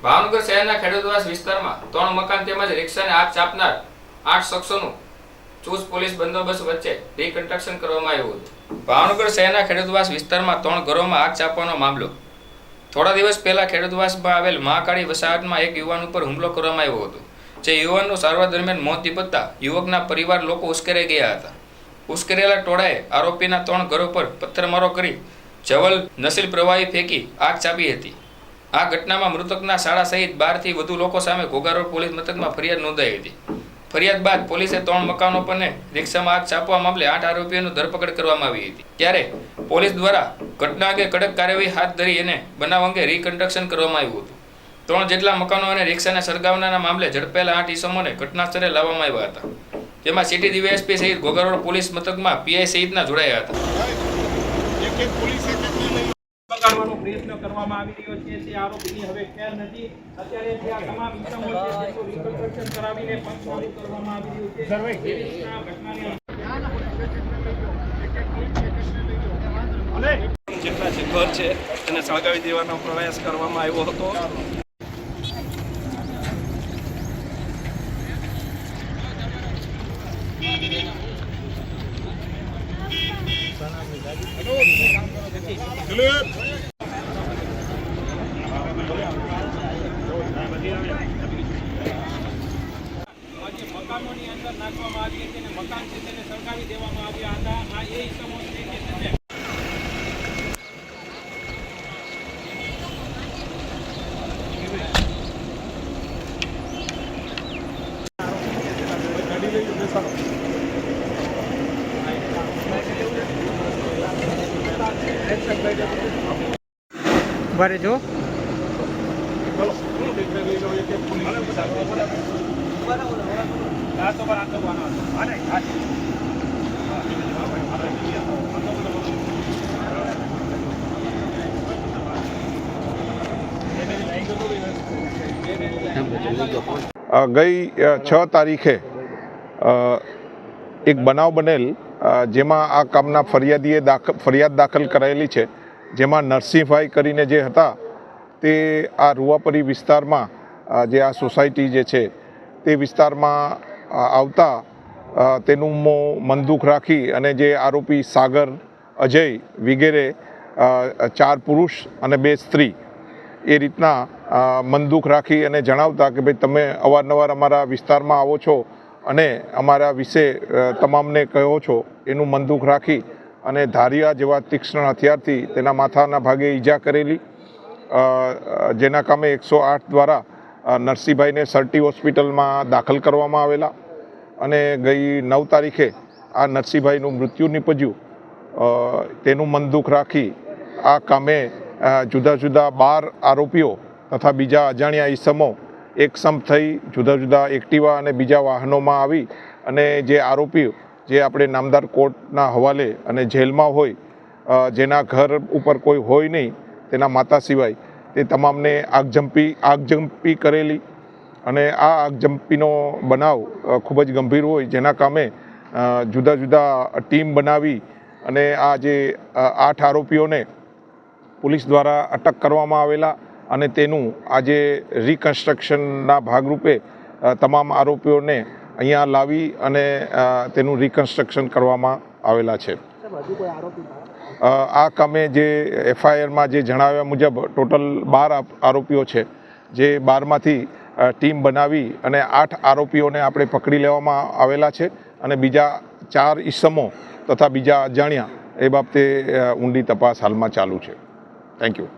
ભાવનગર શહેરના ખેડૂતવાસ વિસ્તારમાં 3 મકાન તેમજ રિક્ષાને આગ ચાપનાર 8 શખ્સોનું ચુસ્ત પોલીસ બંદોબસ્ત વચ્ચે રિકન્સ્ટ્રક્શન કરવામાં આવ્યું હતું। ભાવનગર શહેરના ખેડૂતવાસ વિસ્તારમાં 3 ઘરોમાં આગ ચાપવાનો મામલો થોડા દિવસ પહેલા ખેડૂતવાસમાં આવેલ મહાકાળી વસાહતમાં એક યુવાન ઉપર હુમલો કરવામાં આવ્યો હતો, જે યુવાનનું સારવાર દરમિયાન મોત નીપજતા યુવકના પરિવાર લોકો ઉશ્કેરાઈ ગયા હતા। ઉશ્કેરેલા ટોળાએ આરોપીના 3 ઘરો પર પથ્થરમારો કરી જવલ નશીલ પ્રવાહી ફેંકી આગ ચાપી હતી। આ ઘટનામાં મૃતકના શાળા સહિત 12 થી વધુ લોકો સામે ઘોઘારોડ પોલીસ મથકમાં ફરિયાદ નોંધાઈ હતી। ફરિયાદ બાદ પોલીસે 3 મકાનો પરને રિક્ષામાં આગ ચાપવા મામલે 8 આરોપીઓની ધરપકડ કરવામાં આવી હતી। ત્યારે પોલીસ દ્વારા ઘટના અંગે કડક કાર્યવાહી હાથ ધરી અને બનાવ અંગે રિકન્સ્ટ્રક્શન કરવામાં આવ્યું હતું। 3 જેટલા મકાનો અને રિક્ષાને સળગાવવાના મામલે ઝડપાયેલા 8 ઇસમોને ઘટના સ્થળે લાવવામાં આવ્યા હતા, જેમાં સિટી ડીવાયએસપી સહિત ઘોઘારોડ પોલીસ મથકમાં પીઆઈ સહિતના જોડાયા હતા। બગાડવાનો પ્રયત્ન કરવામાં આવી રહ્યો છે તે આરોપીની હવે ખેર નથી। અત્યારે જે આ તમામ ઇસમો છે તેનું રિકન્સ્ટ્રક્શન કરાવીને પંચનામું કરવામાં આવી રહ્યું છે। જેટલા જે ઘર છે તેને સળગાવી દેવાનો પ્રયાસ કરવામાં આવ્યો હતો। મકાનોની અંદર નાખવામાં આવી હતી અને મકાન છે તેને સળગાવી દેવામાં આવ્યા હતા। આ એ ઇસમો છે કે તેને बारे जो ગઈ 6 તારીખે એક બનાવ બનેલ, જેમાં આ કામના ફરિયાદીએ ફરિયાદ દાખલ કરાયેલી છે, જેમાં નરસિંહભાઈ કરીને જે હતા તે આ રૂવાપરી વિસ્તારમાં જે આ સોસાયટી જે છે તે વિસ્તારમાં આવતા તેનું મનદુખ રાખી અને જે આરોપી સાગર, અજય વગેરે 4 પુરુષ અને 2 સ્ત્રી એ રીતના મનદુખ રાખી અને જણાવતા કે ભાઈ તમે અવારનવાર અમારા વિસ્તારમાં આવો છો અને અમારા વિશે તમામને કહો છો, એનું મનદુખ રાખી અને ધારિયા જેવા તીક્ષ્ણ હથિયારથી તેના માથાના ભાગે ઈજા કરેલી, જેના કામે 108 દ્વારા નરસિંહભાઈને સરટી હોસ્પિટલમાં દાખલ કરવામાં આવેલા અને ગઈ 9 તારીખે આ નરસિંહભાઈનું મૃત્યુ નીપજ્યું। તેનું મનદુખ રાખી આ કામે જુદા જુદા 12 આરોપીઓ તથા બીજા અજાણ્યા ઈસમો એકસમ થઈ જુદા જુદા એક્ટિવા અને બીજા વાહનોમાં આવી અને જે આરોપીઓ જે આપણે નામદાર કોર્ટના હવાલે અને જેલમાં હોય, જેના ઘર ઉપર કોઈ હોય નહીં તેના માતા સિવાય, તે તમામને આગજંપી કરેલી અને આ આગજંપીનો બનાવ ખૂબ જ ગંભીર હોય, જેના કામે જુદા જુદા ટીમ બનાવી અને આ જે 8 આરોપીઓને પોલીસ દ્વારા અટક કરવામાં આવેલા અને તેનું આજે રિકન્સ્ટ્રક્શનના ભાગરૂપે તમામ આરોપીઓને અહીંયા લાવી અને તેનું રિકન્સ્ટ્રક્શન કરવામાં આવેલા છે। આ કામે જે એફઆઈઆરમાં જે જણાવ્યા મુજબ ટોટલ 12 આરોપીઓ છે, જે 12માંથી ટીમ બનાવી અને 8 આરોપીઓને આપણે પકડી લેવામાં આવેલા છે અને બીજા 4 ઈસમો તથા બીજા અજાણ્યા એ બાબતે ઊંડી તપાસ હાલમાં ચાલુ છે। Thank you.